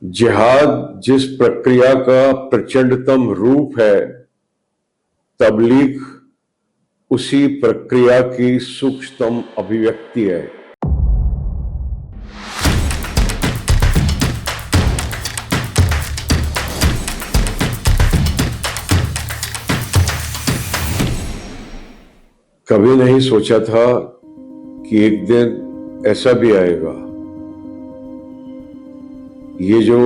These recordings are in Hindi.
जिहाद जिस प्रक्रिया का प्रचंडतम रूप है, तबलीग उसी प्रक्रिया की सूक्ष्मतम अभिव्यक्ति है। कभी नहीं सोचा था कि एक दिन ऐसा भी आएगा। ये जो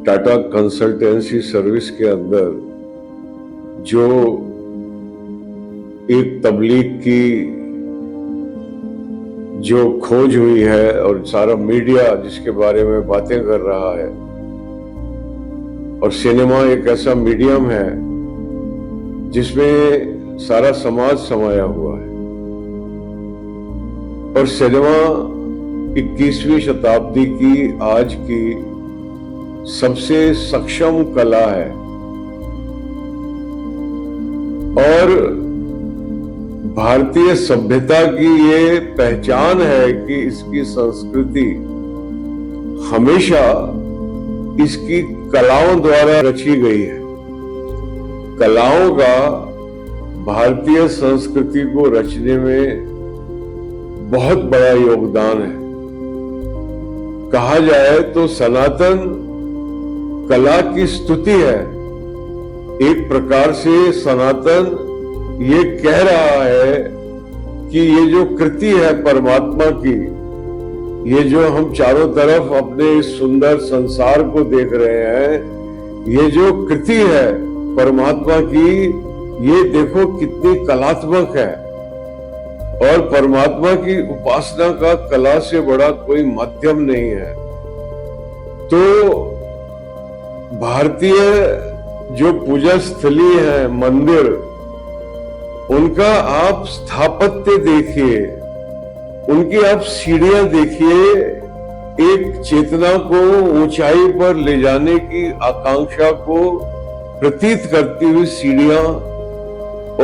टाटा कंसल्टेंसी सर्विस के अंदर जो एक तबलीग की जो खोज हुई है और सारा मीडिया जिसके बारे में बातें कर रहा है, और सिनेमा एक ऐसा मीडियम है जिसमें सारा समाज समाया हुआ है, और सिनेमा 21वीं शताब्दी की आज की सबसे सक्षम कला है। और भारतीय सभ्यता की ये पहचान है कि इसकी संस्कृति हमेशा इसकी कलाओं द्वारा रची गई है। कलाओं का भारतीय संस्कृति को रचने में बहुत बड़ा योगदान है। कहा जाए तो सनातन कला की स्तुति है। एक प्रकार से सनातन ये कह रहा है कि ये जो कृति है परमात्मा की, ये जो हम चारों तरफ अपने सुंदर संसार को देख रहे हैं, ये जो कृति है परमात्मा की, ये देखो कितनी कलात्मक है। और परमात्मा की उपासना का कला से बड़ा कोई माध्यम नहीं है। तो भारतीय जो पूजा स्थली है, मंदिर, उनका आप स्थापत्य देखिए, उनकी आप सीढ़ियां देखिए। एक चेतना को ऊंचाई पर ले जाने की आकांक्षा को प्रतीत करती हुई सीढ़ियां,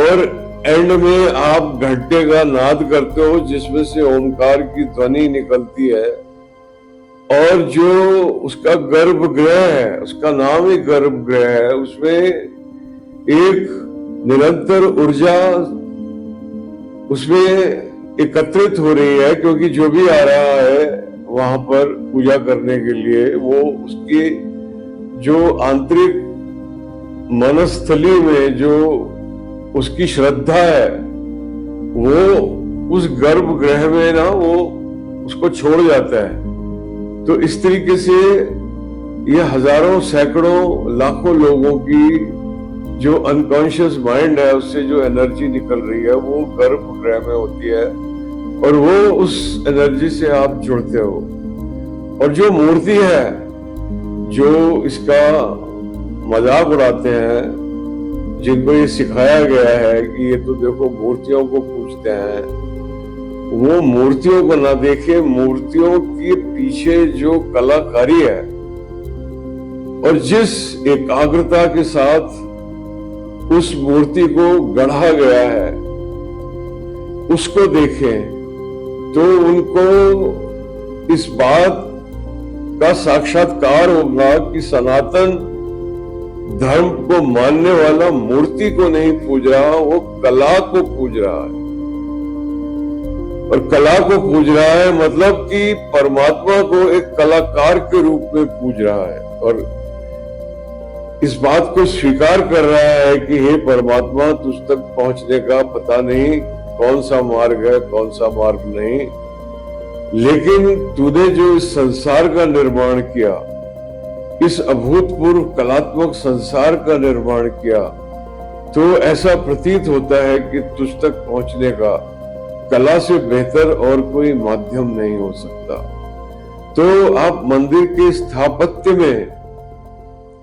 और एंड में आप घंटे का नाद करते हो जिसमें से ओंकार की ध्वनि निकलती है। और जो उसका गर्भगृह है, उसका नाम ही गर्भगृह है, उसमें एक निरंतर ऊर्जा उसमें एकत्रित हो रही है, क्योंकि जो भी आ रहा है वहां पर पूजा करने के लिए, वो उसकी जो आंतरिक मनस्थली में जो उसकी श्रद्धा है, वो उस गर्भगृह में ना वो उसको छोड़ जाता है। तो इस तरीके से ये हजारों सैकड़ों लाखों लोगों की जो अनकॉन्शियस माइंड है, उससे जो एनर्जी निकल रही है, वो गर्भगृह में होती है, और वो उस एनर्जी से आप जुड़ते हो। और जो मूर्ति है, जो इसका मजाक उड़ाते हैं, जिनको ये सिखाया गया है कि ये तो देखो मूर्तियों को पूजते हैं, वो मूर्तियों को ना देखे, मूर्तियों के पीछे जो कलाकारी है और जिस एकाग्रता के साथ उस मूर्ति को गढ़ा गया है, उसको देखें, तो उनको इस बात का साक्षात्कार होगा कि सनातन धर्म को मानने वाला मूर्ति को नहीं पूज रहा, वो कला को पूज रहा है। और कला को पूज रहा है मतलब कि परमात्मा को एक कलाकार के रूप में पूज रहा है, और इस बात को स्वीकार कर रहा है कि हे परमात्मा, तुझ तक पहुंचने का पता नहीं कौन सा मार्ग है, कौन सा मार्ग नहीं, लेकिन तूने जो इस संसार का निर्माण किया, इस अभूतपूर्व कलात्मक संसार का निर्माण किया, तो ऐसा प्रतीत होता है कि तुझ तक पहुंचने का कला से बेहतर और कोई माध्यम नहीं हो सकता। तो आप मंदिर के स्थापत्य में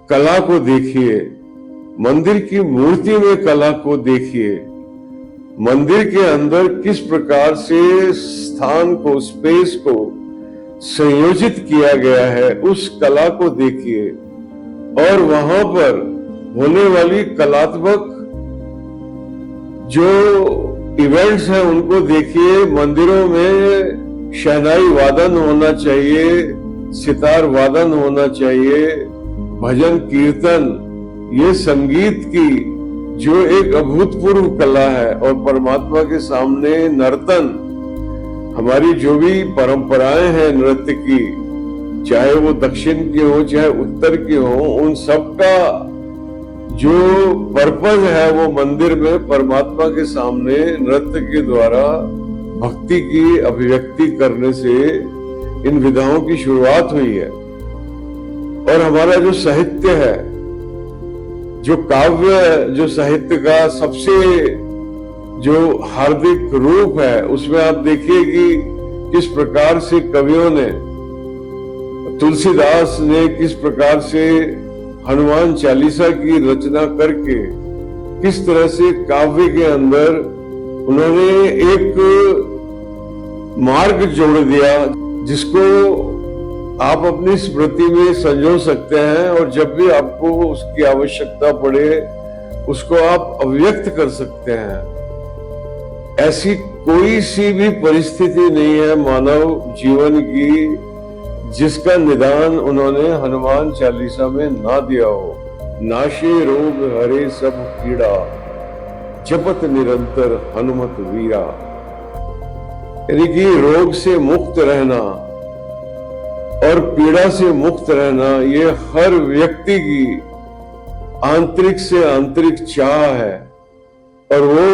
कला को देखिए, मंदिर की मूर्ति में कला को देखिए, मंदिर के अंदर किस प्रकार से स्थान को, स्पेस को संयोजित किया गया है, उस कला को देखिए, और वहां पर होने वाली कलात्मक जो इवेंट्स हैं उनको देखिए। मंदिरों में शहनाई वादन होना चाहिए, सितार वादन होना चाहिए, भजन कीर्तन, ये संगीत की जो एक अभूतपूर्व कला है, और परमात्मा के सामने नर्तन, हमारी जो भी परंपराएं हैं नृत्य की, चाहे वो दक्षिण की हो चाहे उत्तर की हो, उन सब का जो पर्पज है वो मंदिर में परमात्मा के सामने नृत्य के द्वारा भक्ति की अभिव्यक्ति करने से इन विधाओं की शुरुआत हुई है। और हमारा जो साहित्य है, जो काव्य, जो साहित्य का सबसे जो हार्दिक रूप है, उसमें आप देखिए कि किस प्रकार से कवियों ने, तुलसीदास ने किस प्रकार से हनुमान चालीसा की रचना करके किस तरह से काव्य के अंदर उन्होंने एक मार्ग जोड़ दिया, जिसको आप अपनी स्मृति में संजो सकते हैं, और जब भी आपको उसकी आवश्यकता पड़े उसको आप अभिव्यक्त कर सकते हैं। ऐसी कोई सी भी परिस्थिति नहीं है मानव जीवन की जिसका निदान उन्होंने हनुमान चालीसा में ना दिया हो। नाशे रोग हरे सब पीड़ा, जपत निरंतर हनुमत वीरा। यानी कि रोग से मुक्त रहना और पीड़ा से मुक्त रहना, ये हर व्यक्ति की आंतरिक से आंतरिक चाह है, और वो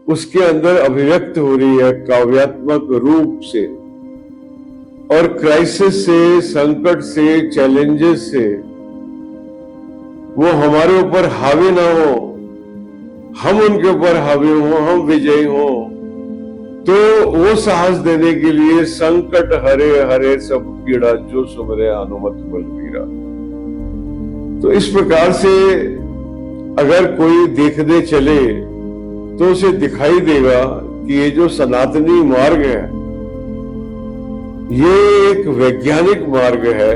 उसके अंदर अभिव्यक्त हो रही है काव्यात्मक रूप से। और क्राइसिस से, संकट से, चैलेंजेस से वो हमारे ऊपर हावी ना हो, हम उनके ऊपर हावी हो, हम विजयी हो, तो वो साहस देने के लिए संकट हरे हरे सब पीड़ा, जो सुमरे हनुमत बलबीरा। तो इस प्रकार से अगर कोई देखने चले तो उसे दिखाई देगा कि ये जो सनातनी मार्ग है ये एक वैज्ञानिक मार्ग है,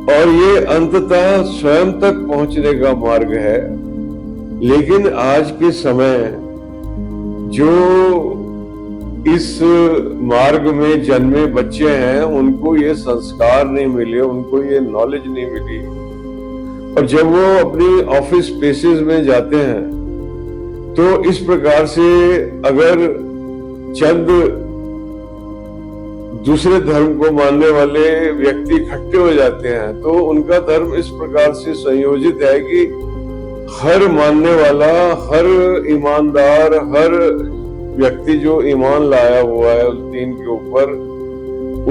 और ये अंततः स्वयं तक पहुंचने का मार्ग है। लेकिन आज के समय जो इस मार्ग में जन्मे बच्चे हैं, उनको ये संस्कार नहीं मिले, उनको ये नॉलेज नहीं मिली, और जब वो अपनी ऑफिस स्पेसेस में जाते हैं तो इस प्रकार से अगर चंद दूसरे धर्म को मानने वाले व्यक्ति इकट्ठे हो जाते हैं, तो उनका धर्म इस प्रकार से संयोजित है कि हर मानने वाला, हर ईमानदार, हर व्यक्ति जो ईमान लाया हुआ है उस दीन के ऊपर,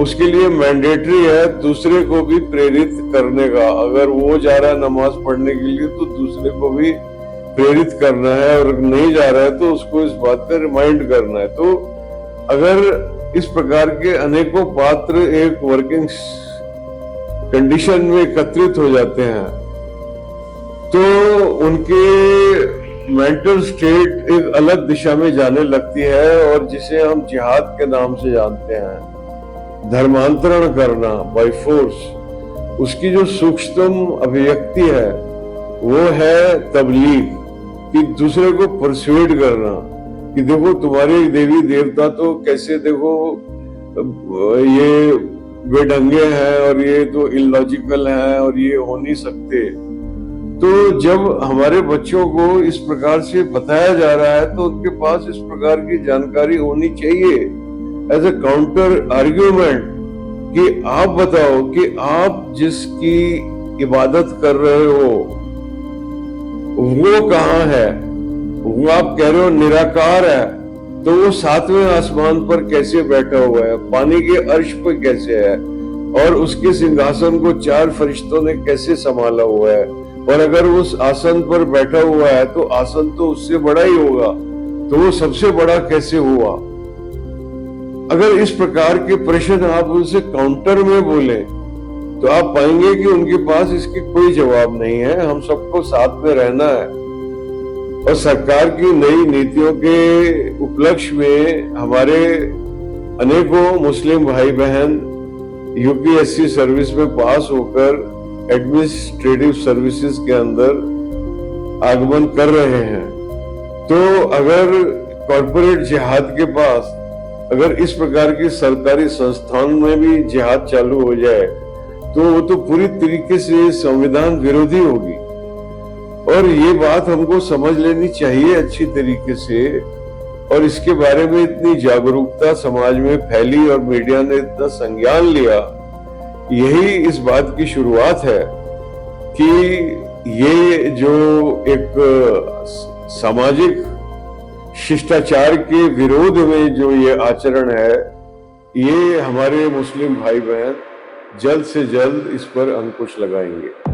उसके लिए मैंडेटरी है दूसरे को भी प्रेरित करने का। अगर वो जा रहा है नमाज पढ़ने के लिए तो दूसरे को भी प्रेरित करना है, और नहीं जा रहा है तो उसको इस बात पे रिमाइंड करना है। तो अगर इस प्रकार के अनेकों पात्र एक वर्किंग कंडीशन में एकत्रित हो जाते हैं, तो उनके मेंटल स्टेट एक अलग दिशा में जाने लगती है, और जिसे हम जिहाद के नाम से जानते हैं, धर्मांतरण करना बाय फोर्स, उसकी जो सूक्ष्मतम अभिव्यक्ति है वो है तबलीग, कि दूसरे को परसुएड करना कि देखो तुम्हारे देवी देवता तो कैसे, देखो ये बेढंगे हैं और ये तो इलॉजिकल हैं और ये हो नहीं सकते। तो जब हमारे बच्चों को इस प्रकार से बताया जा रहा है तो उनके पास इस प्रकार की जानकारी होनी चाहिए एज ए काउंटर आर्ग्यूमेंट, कि आप बताओ कि आप जिसकी इबादत कर रहे हो वो कहाँ है, वो आप कह रहे हो निराकार है, तो वो 7वें आसमान पर कैसे बैठा हुआ है, पानी के अर्श पर कैसे है, और उसके सिंहासन को 4 फरिश्तों ने कैसे संभाला हुआ है, और अगर उस आसन पर बैठा हुआ है तो आसन तो उससे बड़ा ही होगा, तो वो सबसे बड़ा कैसे हुआ। अगर इस प्रकार के प्रश्न आप उनसे काउंटर में बोले तो आप पाएंगे कि उनके पास इसके कोई जवाब नहीं है। हम सबको साथ में रहना है, और सरकार की नई नीतियों के उपलक्ष्य में हमारे अनेकों मुस्लिम भाई बहन यूपीएससी सर्विस में पास होकर एडमिनिस्ट्रेटिव सर्विसेज के अंदर आगमन कर रहे हैं। तो अगर कॉर्पोरेट जिहाद के पास अगर इस प्रकार की सरकारी संस्थान में भी जिहाद चालू हो जाए तो वो तो पूरी तरीके से संविधान विरोधी होगी। और ये बात हमको समझ लेनी चाहिए अच्छी तरीके से, और इसके बारे में इतनी जागरूकता समाज में फैली और मीडिया ने इतना संज्ञान लिया, यही इस बात की शुरुआत है कि ये जो एक सामाजिक शिष्टाचार के विरोध में जो ये आचरण है, ये हमारे मुस्लिम भाई बहन जल्द से जल्द इस पर अंकुश लगाएंगे।